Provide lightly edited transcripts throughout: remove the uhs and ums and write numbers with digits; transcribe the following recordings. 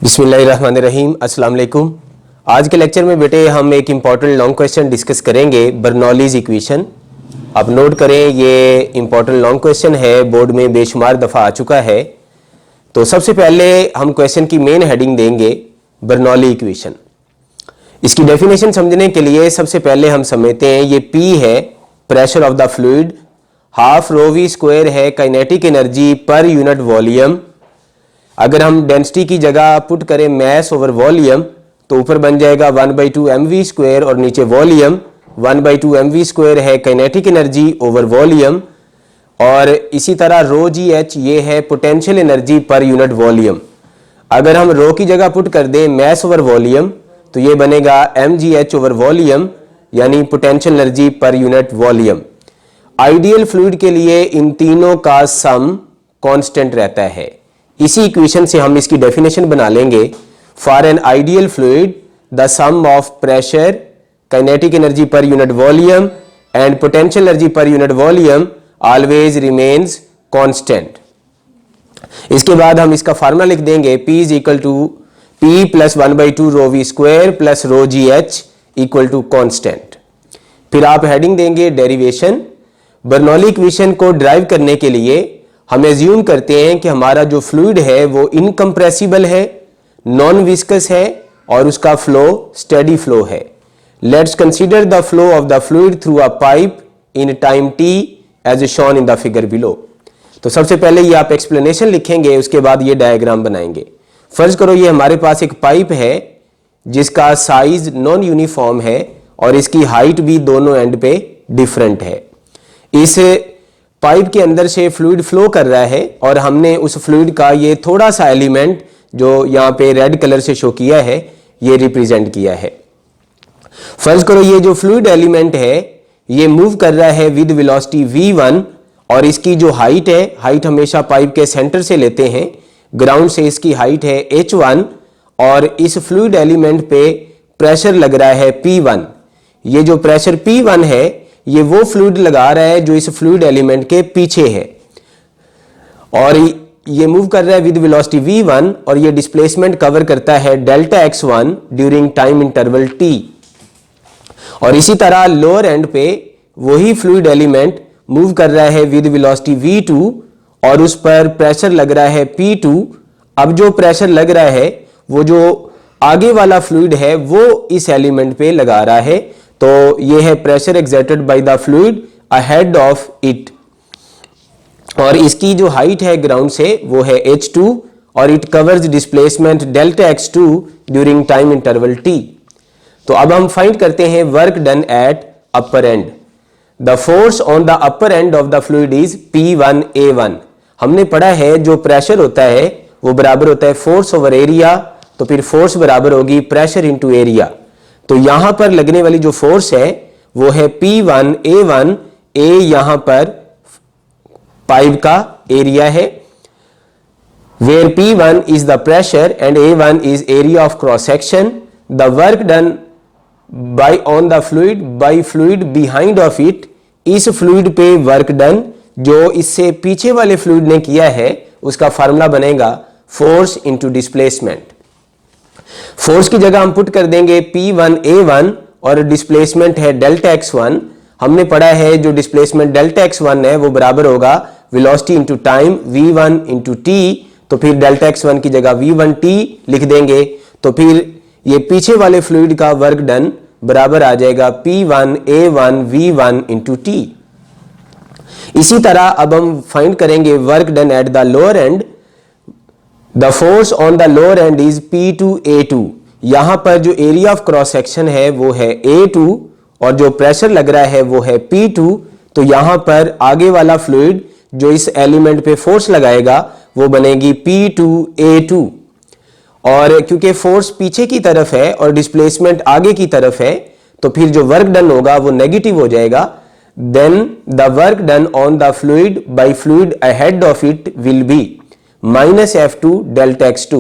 बिस्मिल्लाहिर्रहमानिर्रहीम, अस्सलाम वालेकुम। आज के लेक्चर में बेटे हम एक इम्पॉर्टेंट लॉन्ग क्वेश्चन डिस्कस करेंगे, बर्नौलीज इक्वेशन। आप नोट करें, ये इम्पॉर्टेंट लॉन्ग क्वेश्चन है, बोर्ड में बेशुमार दफ़ा आ चुका है। तो सबसे पहले हम क्वेश्चन की मेन हेडिंग देंगे बर्नौली इक्वेशन। इसकी डेफिनेशन समझने के लिए सबसे पहले हम समझते हैं, ये P है pressure of the fluid, half rho we square है kinetic energy per unit volume. अगर हम डेंसिटी की जगह पुट करें मैस ओवर वॉल्यूम तो ऊपर बन जाएगा 1/2 mv स्क्वायर और नीचे वॉल्यूम 1/2 mv स्क्वायर है काइनेटिक एनर्जी ओवर वॉल्यूम। और इसी तरह रो जी एच ये है potential energy per unit volume. अगर हम रो की जगह पुट कर दें मैस ओवर वॉल्यूम तो ये बनेगा mgh ओवर वॉल्यूम यानी potential energy per unit volume. Ideal fluid के लिए इन तीनों का सम कांस्टेंट रहता है। इसी इक्वेशन से हम इसकी डेफिनेशन बना लेंगे। For an ideal fluid the sum of pressure, kinetic energy per unit volume and potential energy per unit volume always remains constant. इसके बाद हम इसका फार्मूला लिख देंगे, P is equal to P plus 1/2 rho we square plus rho G H equal to constant. फिर आप heading देंगे derivation. Bernoulli equation को ड्राइव करने के लिए हम एज्यूम करते हैं कि हमारा जो फ्लूइड है वो इनकम्प्रेसिबल है, नॉन विस्कस है और उसका फ्लो स्टेडी फ्लो है। Let's consider the flow of the fluid through a pipe in time t as shown in the figure below. तो सबसे पहले ये आप एक्सप्लेनेशन लिखेंगे, उसके बाद ये डायग्राम बनाएंगे। फर्ज करो ये हमारे पास एक पाइप है जिसका साइज नॉन यूनिफॉर्म है और इसकी हाइट भी दोनों एंड पे डिफरेंट है। इस पाइप के अंदर से फ्लूइड फ्लो कर रहा है और हमने उस फ्लूइड का ये थोड़ा सा एलिमेंट जो यहाँ पे रेड कलर से शो किया है ये रिप्रेजेंट किया है। फर्ज करो ये जो फ्लूइड एलिमेंट है ये मूव कर रहा है विद वेलोसिटी v1 और इसकी जो हाइट है, हाइट हमेशा पाइप के सेंटर से लेते हैं, ग्राउंड से इसकी हाइट है h1 और इस फ्लूइड एलिमेंट पे प्रेशर लग रहा है P1। ये जो प्रेशर P1 है ये वो फ्लूइड लगा रहा है जो इस फ्लूइड एलिमेंट के पीछे है और ये मूव कर रहा है विद वेलोसिटी v1 और ये डिस्प्लेसमेंट कवर करता है delta x1 during time interval t। और इसी तरह लोअर एंड पे वही फ्लूइड एलिमेंट मूव कर रहा है विद वेलोसिटी v2 और उस पर प्रेशर लग रहा है P2। अब जो प्रेशर लग रहा है वो जो आगे वाला फ्लूइड है वो इस एलिमेंट पे लगा रहा है, तो ये है pressure exerted by the fluid ahead of it. और इसकी जो हाइट है ग्राउंड से वो है h2 और it covers displacement delta x2 during time interval t। तो अब हम फाइंड करते हैं work done at upper and. The force on the upper end of the fluid is P1A1। हमने पढ़ा है जो प्रेशर होता है वो बराबर होता है फोर्स ओवर एरिया, तो फिर फोर्स बराबर होगी प्रेशर इंटू एरिया। तो यहां पर लगने वाली जो फोर्स है वो है P1A1। A यहां पर पाइप का एरिया है, where P1 is the pressure and A1 is area of cross section. The work done on the fluid by fluid behind of it, इस फ्लूइड पे वर्क डन जो इससे पीछे वाले फ्लूइड ने किया है उसका फार्मूला बनेगा फोर्स इंटू डिस्प्लेसमेंट। फोर्स की जगह हम पुट कर देंगे P1A1 और डिस्प्लेसमेंट है डेल्टा x1। हमने पढ़ा है जो डिस्प्लेसमेंट डेल्टा x1 है वो बराबर होगा velocity into time v1 into t। तो फिर डेल्टा x1 की जगह v1t लिख देंगे, तो फिर ये पीछे वाले फ्लूइड का वर्क डन बराबर आ जाएगा P1A1 v1 इंटू t। इसी तरह अब हम फाइंड करेंगे work done at the lower and. The force on the lower and is P2A2। यहां पर जो एरिया ऑफ क्रॉस सेक्शन है वो है A2 और जो प्रेशर लग रहा है वो है P2। तो यहां पर आगे वाला फ्लूइड जो इस एलिमेंट पे फोर्स लगाएगा वो बनेगी P2A2। और क्योंकि फोर्स पीछे की तरफ है और डिस्प्लेसमेंट आगे की तरफ है तो फिर जो वर्क डन होगा वो नेगेटिव हो जाएगा। Then the work done on the fluid by fluid ahead of it will be -F2 delta x2।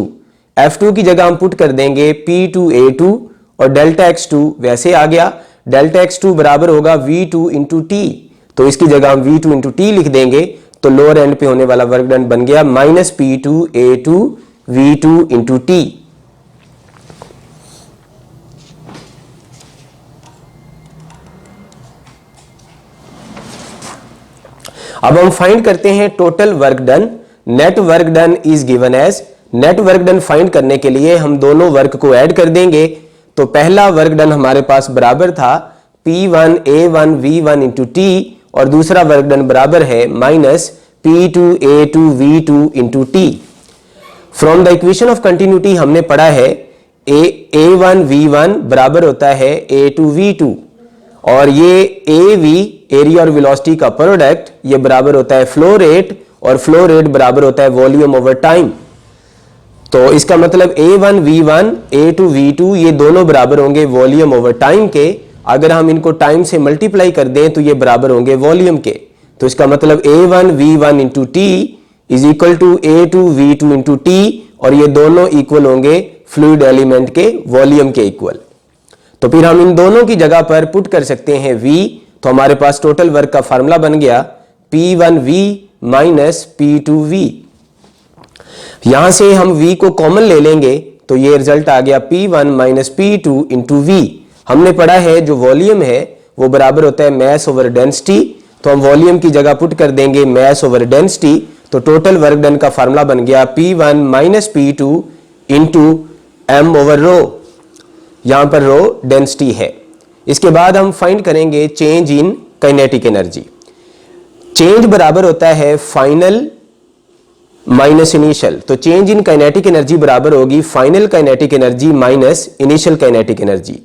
F2 की जगह हम पुट कर देंगे P2A2 और डेल्टा x2 वैसे आ गया, डेल्टा x2 बराबर होगा v2 इंटू t। तो इसकी जगह हम v2 इंटू t लिख देंगे, तो लोअर एंड पे होने वाला वर्क डन बन गया -P2A2 v2 इंटू t। अब हम फाइंड करते हैं total work done. Net work done is given as, net work done find करने के लिए हम दोनों वर्क को ऐड कर देंगे। तो पहला वर्क डन हमारे पास बराबर था P1 A1 V1 into T, और दूसरा वर्क डन बराबर है minus P2 A2 V2 into T. From the equation of continuity हमने पढ़ा है A1 V1 बराबर होता है A2 V2, और ये AV एरिया और वेलोसिटी का प्रोडक्ट ये बराबर होता है फ्लो रेट, और फ्लो रेट बराबर होता है वॉल्यूम ओवर टाइम। तो इसका मतलब A1 V1 A2 V2 ये दोनों बराबर होंगे वॉल्यूम ओवर टाइम के। अगर हम इनको टाइम से मल्टीप्लाई कर दें तो ये बराबर होंगे वॉल्यूम के। तो इसका मतलब A1 V1 into T is equal to A2 V2 into T, और ये दोनों इक्वल होंगे फ्लूइड एलिमेंट के वॉल्यूम के इक्वल। तो फिर हम इन दोनों की जगह पर पुट कर सकते हैं V। तो हमारे पास टोटल वर्क का फार्मूला बन गया P1V माइनस P2V। यहां से हम V को कॉमन ले लेंगे तो ये रिजल्ट आ गया P1 minus P2 into V। हमने पढ़ा है जो वॉल्यूम है वो बराबर होता है मैस ओवर डेंसिटी, तो हम वॉल्यूम की जगह पुट कर देंगे मैस ओवर डेंसिटी। तो टोटल वर्क डन का फार्मूला बन गया P1 minus P2 into M over rho, यहां पर रो डेंसिटी है। इसके बाद हम फाइंड करेंगे change in kinetic energy. Change बराबर होता है फाइनल माइनस इनिशियल, तो चेंज इन काइनेटिक एनर्जी बराबर होगी final kinetic energy minus initial kinetic energy.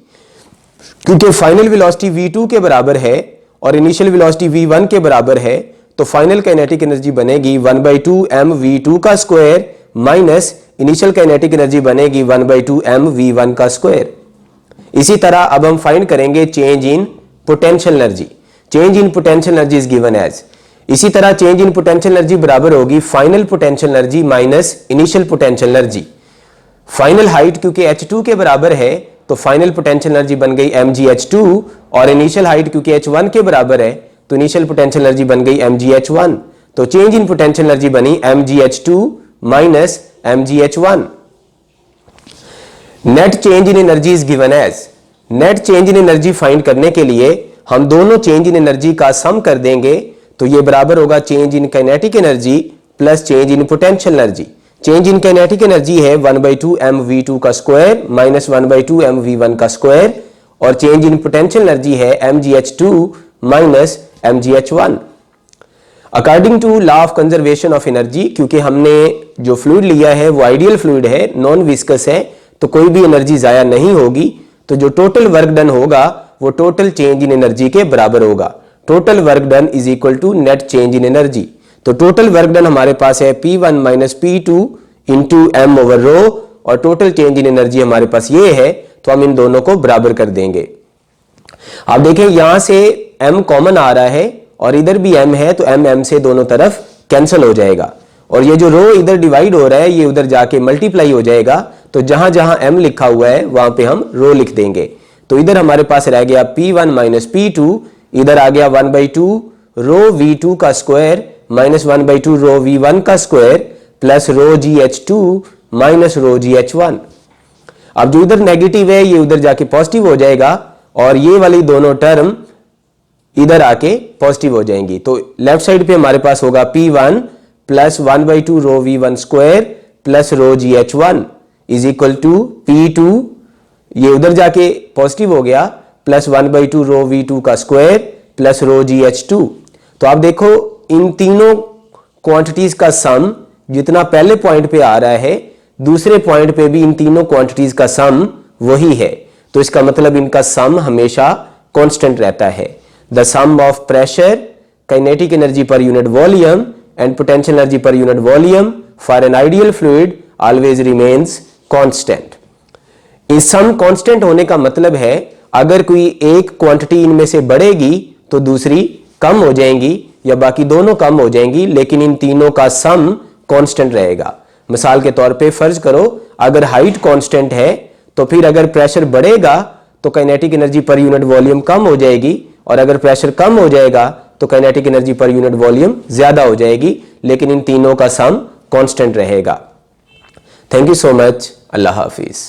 क्योंकि फाइनल वेलोसिटी V2 के बराबर है और इनिशियल वेलोसिटी V1 के बराबर है, तो फाइनल काइनेटिक एनर्जी बनेगी 1/2 m V2 का square minus initial kinetic energy बनेगी 1/2 m V1 का स्क्वायर। इसी तरह अब हम फाइंड करेंगे change in potential energy. Change in potential energy is given as, इसी तरह चेंज इन पोटेंशियल एनर्जी बराबर होगी final potential energy minus initial potential energy. Final height क्योंकि h2 के बराबर है तो फाइनल पोटेंशियल एनर्जी बन गई mgh2, और इनिशियल हाइट क्योंकि h1 के बराबर है तो इनिशियल पोटेंशियल एनर्जी बन गई mgh1। तो चेंज इन पोटेंशियल एनर्जी बनी mgh2 minus mgh1। Net change in energy is given as, net change in energy find करने के लिए हम दोनों चेंज इन एनर्जी का सम कर देंगे, तो ये बराबर होगा change in kinetic energy plus change in potential energy. Change in kinetic energy है 1/2 m V2 का स्क्वायर माइनस 1/2 m V1 का स्क्वायर, और चेंज इन पोटेंशियल एनर्जी है mgh2 minus mgh1। According to law of conservation of energy, क्योंकि हमने जो fluid लिया है वो आइडियल फ्लूइड है, नॉन विस्कस है, तो कोई भी एनर्जी जाया नहीं होगी। तो जो टोटल वर्क डन होगा वो टोटल चेंज इन एनर्जी के बराबर होगा। Total work done is equal to net change in energy. तो टोटल वर्क डन हमारे पास है P1 minus P2 into M over rho, और टोटल चेंज इन एनर्जी हमारे पास ये है, तो हम इन दोनों को बराबर कर देंगे। आप देखें यहां से M कॉमन आ रहा है और इधर भी M है, तो M से दोनों तरफ कैंसिल हो जाएगा, और ये जो रो इधर डिवाइड हो रहा है ये उधर जाके मल्टीप्लाई हो जाएगा। तो जहां जहां M लिखा हुआ है वहां पे हम रो लिख देंगे। तो इधर हमारे पास रह गया P1 माइनस P2, इधर आ गया 1/2 रो V2 का स्क्वायर माइनस 1/2 रो V1 का स्क्वायर प्लस रो GH2 माइनस रो GH1। अब जो इधर नेगेटिव है ये उधर जाके पॉजिटिव हो जाएगा, और ये वाली दोनों टर्म इधर आके पॉजिटिव हो जाएंगी। तो लेफ्ट साइड पे हमारे पास होगा P1 plus 1/2 rho V1 square plus rho GH1 is equal to P2, ये उधर जाके पॉजिटिव हो गया, प्लस 1/2 रो V2 का स्क्वायर प्लस रो GH2। तो आप देखो इन तीनों क्वांटिटीज का सम जितना पहले पॉइंट पे आ रहा है दूसरे पॉइंट पे भी इन तीनों क्वांटिटीज का सम वही है, तो इसका मतलब इनका सम हमेशा कांस्टेंट रहता है। The sum of pressure, kinetic energy per unit volume and potential energy per unit volume for an ideal fluid always remains constant. इस सम कांस्टेंट होने का मतलब है अगर कोई एक क्वांटिटी इनमें से बढ़ेगी तो दूसरी कम हो जाएंगी, या बाकी दोनों कम हो जाएंगी, लेकिन इन तीनों का सम कांस्टेंट रहेगा। मिसाल के तौर पे फर्ज करो अगर हाइट कांस्टेंट है तो फिर अगर प्रेशर बढ़ेगा तो kinetic energy per unit volume कम हो जाएगी, और अगर प्रेशर कम हो जाएगा तो kinetic energy per unit volume ज्यादा हो जाएगी, लेकिन इन तीनों का सम कांस्टेंट रहेगा। Thank you so much. अल्लाह हाफिज।